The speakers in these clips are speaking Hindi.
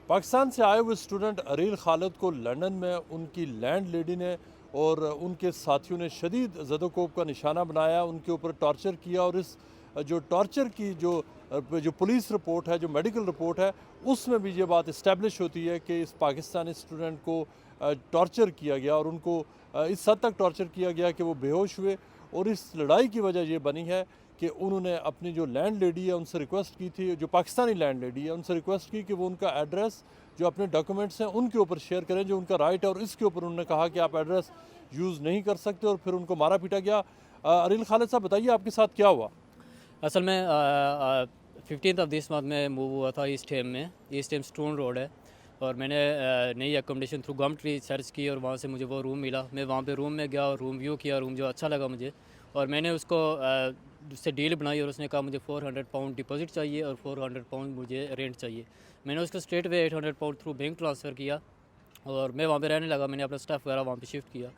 पाकिस्तान से आए हुए स्टूडेंट अरील खालिद को लंदन में उनकी लैंड लेडी ने और उनके साथियों ने शदीद ज़दोकोब का निशाना बनाया, उनके ऊपर टॉर्चर किया। और इस जो टॉर्चर की जो पुलिस रिपोर्ट है, जो मेडिकल रिपोर्ट है, उसमें भी ये बात इस्टेब्लिश होती है कि इस पाकिस्तानी स्टूडेंट को टॉर्चर किया गया और उनको इस हद तक टॉर्चर किया गया कि वो बेहोश हुए। और इस लड़ाई की वजह ये बनी है कि उन्होंने अपनी जो लैंड लेडी है उनसे रिक्वेस्ट की थी, जो पाकिस्तानी लैंड लेडी है उनसे रिक्वेस्ट की कि वो उनका एड्रेस, जो अपने डॉक्यूमेंट्स हैं उनके ऊपर शेयर करें, जो उनका राइट है। और इसके ऊपर उन्होंने कहा कि आप एड्रेस यूज़ नहीं कर सकते और फिर उनको मारा पीटा गया। अरील खालिद साहब, बताइए आपके साथ क्या हुआ? असल में 15th ऑफ दिस मंथ में मूव हुआ था ईस्ट हेम में। ईस्ट हेम स्टोन रोड है और मैंने नई एकोमोडेशन थ्रू गम ट्री सर्च की और वहाँ से मुझे वो रूम मिला। मैं वहाँ पे रूम में गया और रूम व्यू किया, रूम जो अच्छा लगा मुझे, और मैंने उससे डील बनाई और उसने कहा मुझे 400 पाउंड डिपॉजिट चाहिए और 400 पाउंड मुझे रेंट चाहिए। मैंने उसको straight way 800 pound through bank transfer किया और मैं वहाँ पे रहने लगा। मैंने अपना स्टाफ वगैरह वहाँ पे शिफ्ट किया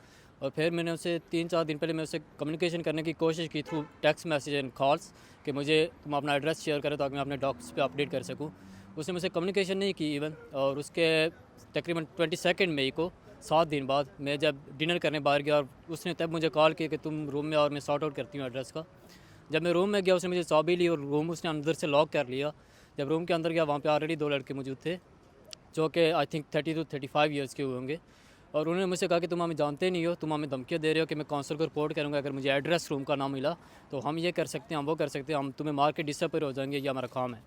और फिर मैंने उससे 3-4 दिन पहले मैं उससे कम्युनिकेशन करने की कोशिश की through text message and calls कि मुझे तुम अपना एड्रेस शेयर करें ताकि मैं अपने डॉक्स पे अपडेट कर सकूं। उसने मुझसे कम्युनिकेशन नहीं की इवन। और उसके तकरीबन 22 मई को 7 दिन बाद मैं जब डिनर करने बाहर गया और उसने तब मुझे कॉल की कि तुम रूम में और मैं सॉर्ट आउट करती हूँ एड्रेस का। जब मैं रूम में गया उसने मुझे चाबी ली और रूम उसने अंदर से लॉक कर लिया। जब रूम के अंदर गया वहाँ पे ऑलरेडी 2 लड़के मौजूद थे जो कि आई थिंक 30 to 35 ईयर्स के हुए होंगे। और उन्होंने मुझसे कहा कि तुम हमें जानते नहीं हो, तुम हमें धमकियाँ दे रहे हो कि मैं काउंसिल को रिपोर्ट करूँगा अगर मुझे एड्रेस रूम का ना मिला, तो हम ये कर सकते हैं, हम वो कर सकते हैं, हम तुम्हें मार के डिसअपीयर हो जाएंगे, ये हमारा काम है।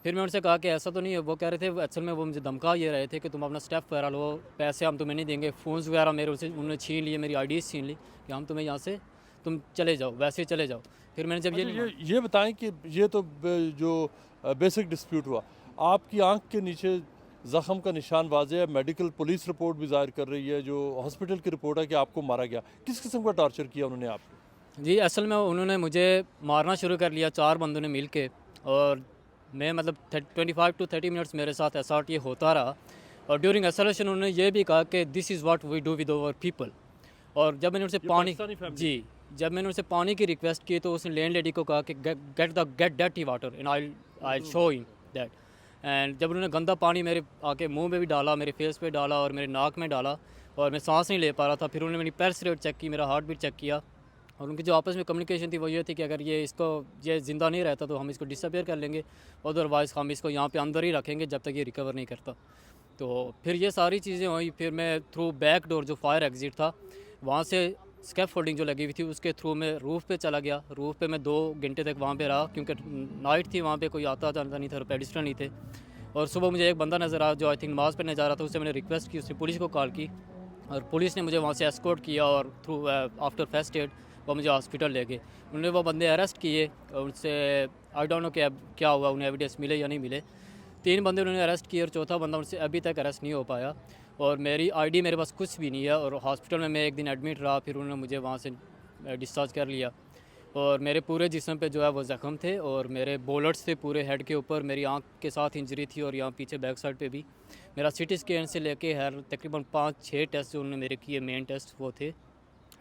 फिर मैं उनसे कहा कि ऐसा तो नहीं है। वो कह रहे थे, असल में वो मुझे धमका ये रहे थे कि तुम अपना स्टेप वगैरह लो, पैसे हम तुम्हें नहीं देंगे, फ़ोन्स वगैरह मेरे उनसे उन्होंने छीन लिए, मेरी आईडीज़ छीन ली कि हम तुम्हें यहाँ से तुम चले जाओ, वैसे ही चले जाओ। फिर मैंने जब ये अच्छा, नहीं ये बताएं कि ये तो जो बेसिक डिस्प्यूट हुआ, आपकी आंख के नीचे ज़ख़म का निशान वाज़ेह है, मेडिकल पुलिस रिपोर्ट भी ज़ाहिर कर रही है, जो हॉस्पिटल की रिपोर्ट है कि आपको मारा गया। किस किस्म का टॉर्चर किया उन्होंने आपको? जी, असल में उन्होंने मुझे मारना शुरू कर लिया 4 बंदों ने मिल के। और मैं मतलब 25 टू 30 मिनट्स मेरे साथ असॉल्ट ये होता रहा। और ड्यूरिंग एसोलेशन उन्होंने ये भी कहा कि this is what we do with our people. और जब मैंने उनसे ये पानी पाकिस्तानी फैमिली? जी, जब मैंने उनसे पानी की रिक्वेस्ट की तो उसने लैंड लेडी को कहा कि get dirty water and I show him that. And जब उन्होंने गंदा पानी मेरे आके मुंह में भी डाला, मेरे फेस पे डाला और मेरे नाक में डाला और मैं सांस नहीं ले पा रहा था। फिर उन्होंने मेरी पल्स रेट चेक की, मेरा हार्ट बीट चेक किया और उनकी जो आपस में कम्युनिकेशन थी वो ये थी कि अगर ये ज़िंदा नहीं रहता तो हम इसको डिसअपीयर कर लेंगे, अदरवाइज़ हम इसको यहाँ पे अंदर ही रखेंगे जब तक ये रिकवर नहीं करता। तो फिर ये सारी चीज़ें हुई। फिर मैं थ्रू बैक डोर जो फायर एग्ज़िट था वहाँ से स्कैफ फोल्डिंग जो लगी हुई थी उसके थ्रू मैं रूफ़ पे चला गया। रूफ़ पे मैं 2 घंटे तक वहाँ पे रहा क्योंकि नाइट थी, वहाँ पे कोई आता जाता नहीं था, पेडिस्ट्रियन नहीं थे। और सुबह मुझे एक बंदा नज़र आया जो आई थिंक नमाज़ पढ़ने जा रहा था, उससे मैंने रिक्वेस्ट की, उसने पुलिस को कॉल की और पुलिस ने मुझे वहाँ से एस्कॉर्ट किया और थ्रू आफ्टर फर्स्ट एड वो मुझे हॉस्पिटल ले गए। उन्होंने वो बंदे अरेस्ट किए और उनसे आई डोंट नो कि अब क्या हुआ, उन्हें एविडेंस मिले या नहीं मिले। 3 बंदे उन्होंने अरेस्ट किए और चौथा बंदा उनसे अभी तक अरेस्ट नहीं हो पाया। और मेरी आईडी मेरे पास कुछ भी नहीं है और हॉस्पिटल में मैं एक दिन एडमिट रहा, फिर उन्होंने मुझे वहाँ से डिस्चार्ज कर लिया। और मेरे पूरे जिस्म पे जो है वो ज़ख्म थे और मेरे बुलेट्स थे पूरे हेड के ऊपर, मेरी आंख के साथ इंजरी थी और यहाँ पीछे बैक साइड पे भी। मेरा सिटी स्कैन से लेके हर तकरीबन 5-6 टेस्ट जो उन्होंने मेरे किए, मेन टेस्ट वो थे।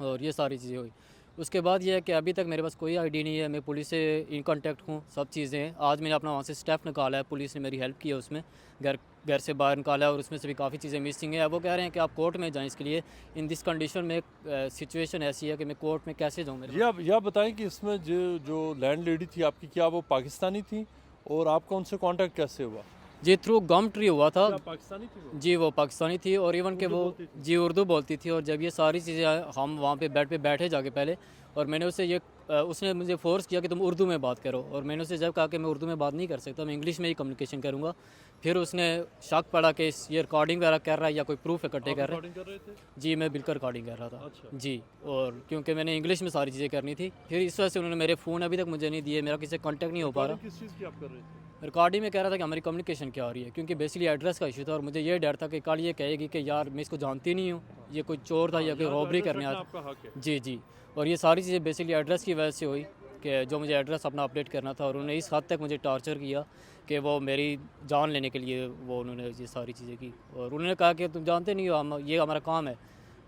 और ये सारी चीज़ें हुई। उसके बाद ये है कि अभी तक मेरे पास कोई आईडी नहीं है, मैं पुलिस से इन कांटेक्ट हूँ, सब चीज़ें हैं। आज मैंने अपना वहाँ से स्टेप निकाला है, पुलिस ने मेरी हेल्प की है उसमें, घर घर से बाहर निकाला है और उसमें से भी काफ़ी चीज़ें मिसिंग है। वो कह रहे हैं कि आप कोर्ट में जाएँ इसके लिए। इन दिस कंडीशन में सिचुएशन ऐसी है कि मैं कोर्ट में कैसे जाऊँ? मेरे ये आप बताएं कि इसमें जो लैंड लेडी थी आपकी, क्या वो पाकिस्तानी थी और आपका उनसे कांटेक्ट कैसे हुआ? जी, थ्रू गम ट्री हुआ था। क्या पाकिस्तानी थी वो? जी, वो पाकिस्तानी थी और इवन के उर्दू वो बोलती थी? जी, उर्दू बोलती थी। और जब ये सारी चीज़ें हम वहाँ पे बेड पे बैठे जाके पहले, और मैंने उससे उसने मुझे फ़ोर्स किया कि तुम उर्दू में बात करो और मैंने उससे जब कहा कि मैं उर्दू में बात नहीं कर सकता, मैं इंग्लिश में ही कम्युनिकेशन करूँगा। फिर उसने शक पड़ा कि ये रिकॉर्डिंग वगैरह कर रहा है या कोई प्रूफ इकट्ठे आप कर रहा है। रिकॉर्डिंग कर रहे थे? जी, मैं बिल्कुल रिकॉर्डिंग कर रहा था। अच्छा। जी, और क्योंकि मैंने इंग्लिश में सारी चीज़ें करनी थी, फिर इस वजह से उन्होंने मेरे फ़ोन अभी तक मुझे नहीं दिए, मेरा किसी से कॉन्टैक्ट नहीं हो पा रहा। रिकॉर्डिंग किस चीज़ की आप कर रहे थे? रिकॉर्डिंग में कह रहा था कि हमारी कम्युनिकेशन क्या हो रही है, क्योंकि बेसिकली एड्रेस का इशू था और मुझे ये डर था कि कल ये कहेगी कि यार मैं इसको जानती नहीं हूँ, ये कोई चोर था हाँ, या कोई यहाँ तो रॉबरी एड्रेस करने रखना आया आपका हक है। था। जी, जी। और ये सारी चीज़ें बेसिकली एड्रेस की वजह से हुई कि जो मुझे एड्रेस अपना अपडेट करना था, और उन्होंने इस हद तक मुझे टॉर्चर किया कि वो मेरी जान लेने के लिए वो उन्होंने ये सारी चीज़ें की। और उन्होंने कहा कि तुम जानते नहीं हो, हम ये हमारा काम है।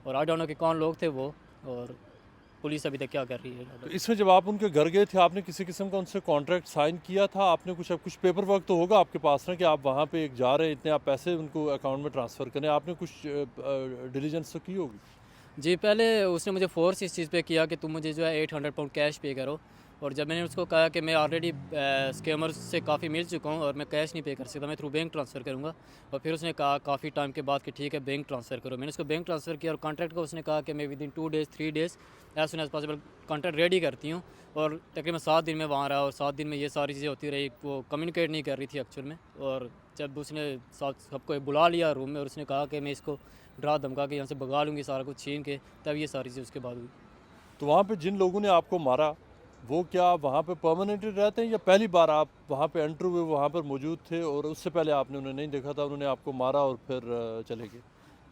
और आई डोंट नो कि कौन लोग थे वो। और पुलिस अभी तक क्या कर रही है। तो इसमें जब आप उनके घर गए थे, आपने किसी किस्म का उनसे कॉन्ट्रैक्ट साइन किया था? आपने कुछ पेपर वर्क तो होगा आपके पास ना, कि आप वहाँ पे एक जा रहे हैं, इतने आप पैसे उनको अकाउंट में ट्रांसफ़र करें, आपने कुछ डिलीजेंस तो की होगी? जी, पहले उसने मुझे फ़ोर्स इस चीज़ पे किया कि तुम मुझे जो है 800 पाउंड कैश पे करो, और जब मैंने उसको कहा कि मैं ऑलरेडी स्कैमर्स से काफ़ी मिल चुका हूँ और मैं कैश नहीं पे कर सकता, मैं थ्रू बैंक ट्रांसफ़र करूँगा। और फिर उसने कहा काफ़ी टाइम के बाद कि ठीक है बैंक ट्रांसफ़र करो। मैंने उसको बैंक ट्रांसफ़र किया और कॉन्ट्रैक्ट को उसने कहा कि मैं within 2 days 3 days as soon as possible contract ready करती हूँ। और तकरीबन 7 दिन में वहाँ रहा और 7 दिन में ये सारी चीज़ें होती रही। वो कम्युनिकेट नहीं कर रही थी एक्चुअल में। और जब उसने सबको बुला लिया रूम में और उसने कहा कि मैं इसको डरा धमका के यहाँ से भगा लूँगी, सारा कुछ छीन के, तब ये सारी चीज़ उसके बाद हुई। तो वहाँ पे जिन लोगों ने आपको मारा, वो क्या वहाँ पे परमानेंटली रहते हैं, या पहली बार आप वहाँ पे एंटर हुए, वहाँ पर मौजूद थे और उससे पहले आपने उन्हें नहीं देखा था, उन्होंने आपको मारा और फिर चले गए?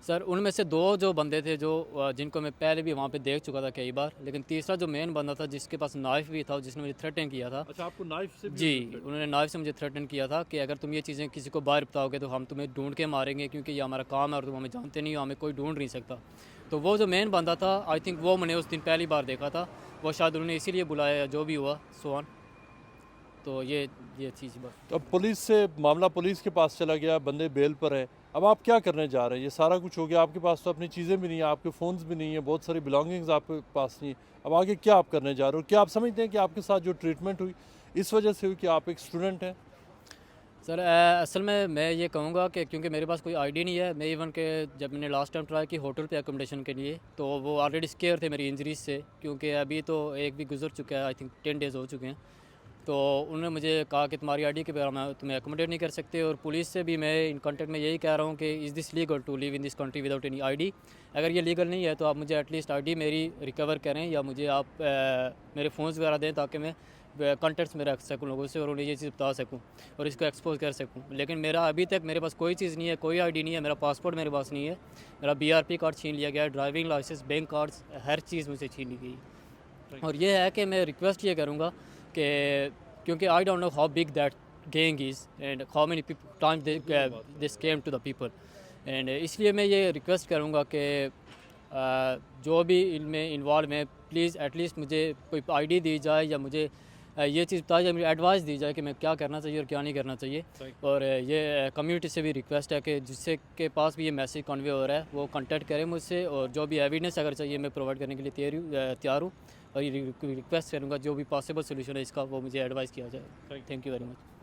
सर उनमें से 2 जो बंदे थे जो जिनको मैं पहले भी वहाँ पे देख चुका था कई बार, लेकिन तीसरा जो मेन बंदा था जिसके पास नाइफ़ भी था, जिसने मुझे थ्रेटन किया था। अच्छा, आपको नाइफ से भी जी, उन्होंने नाइफ़ से मुझे थ्रेटन किया था कि अगर तुम ये चीज़ें किसी को बाहर बताओगे तो हम तुम्हें ढूँढ के मारेंगे, क्योंकि ये हमारा काम है और तुम हमें जानते नहीं हो, हमें कोई ढूँढ नहीं सकता। तो वो जो मेन बंदा था, आई थिंक वो मैंने उस दिन पहली बार देखा था। वो शायद उन्होंने इसीलिए बुलाया या जो भी हुआ सो ऑन। तो ये चीज़ बस। तो अब पुलिस से मामला पुलिस के पास चला गया, बंदे बेल पर हैं। अब आप क्या करने जा रहे हैं? ये सारा कुछ हो गया, आपके पास तो अपनी चीज़ें भी नहीं हैं, आपके फ़ोन्स भी नहीं हैं, बहुत सारी बिलोंगिंग्स आपके पास नहीं हैं। अब आगे क्या आप करने जा रहे हो? क्या आप समझते हैं कि आपके साथ जो ट्रीटमेंट हुई, इस वजह से हुई कि आप एक स्टूडेंट हैं? सर असल में मैं ये कहूँगा कि क्योंकि मेरे पास कोई आईडी नहीं है, मैं इवन के जब मैंने लास्ट टाइम ट्राई की होटल पे अकोमोडेशन के लिए, तो वो ऑलरेडी स्केयर थे मेरी इंजरीज से, क्योंकि अभी तो एक भी गुजर चुका है, आई थिंक 10 डेज़ हो चुके हैं। तो उन्होंने मुझे कहा कि तुम्हारी आईडी के बगैर हम तुम्हें अकोमोडेट नहीं कर सकते। और पुलिस से भी मैं इन कॉन्टेक्ट में यही कह रहा हूँ कि is this legal to live in this country without any ID. अगर ये लीगल नहीं है तो आप मुझे एटलीस्ट आईडी मेरी रिकवर करें, या मुझे आप मेरे फ़ोन्स वगैरह दें ताकि मैं कॉन्टेक्ट्स में रख सकूँ लोगों से और उन्हें ये चीज़ बता सकूँ और इसको एक्सपोज कर सकूँ। लेकिन मेरा अभी तक मेरे पास कोई चीज़ नहीं है, कोई आईडी नहीं है, मेरा पासपोर्ट मेरे पास नहीं है, मेरा बीआरपी कार्ड छीन लिया गया है, ड्राइविंग लाइसेंस, बैंक कार्ड्स, हर चीज़ मुझसे छीन ली गई। और ये है कि मैं रिक्वेस्ट ये करूँगा कि क्योंकि I don't know how big that gang is and how many time they scam to the people, and इसलिए मैं ये रिक्वेस्ट करूँगा कि जो भी इनमें इन्वॉल्व हैं, प्लीज़ एटलीस्ट मुझे कोई आईडी दी जाए, या मुझे ये चीज़ बताई जाए, मुझे एडवाइस दी जाए कि मैं क्या करना चाहिए और क्या नहीं करना चाहिए। और ये कम्युनिटी से भी रिक्वेस्ट है कि जिससे के पास भी ये मैसेज कन्वे हो रहा है वो कांटेक्ट करें मुझसे, और जो भी एविडेंस अगर चाहिए मैं प्रोवाइड करने के लिए तैयार हूँ। और ये रिक्वेस्ट करूँगा जो भी पॉसिबल सोल्यूशन है इसका वो मुझे एडवाइस किया जाए। Thank you very much.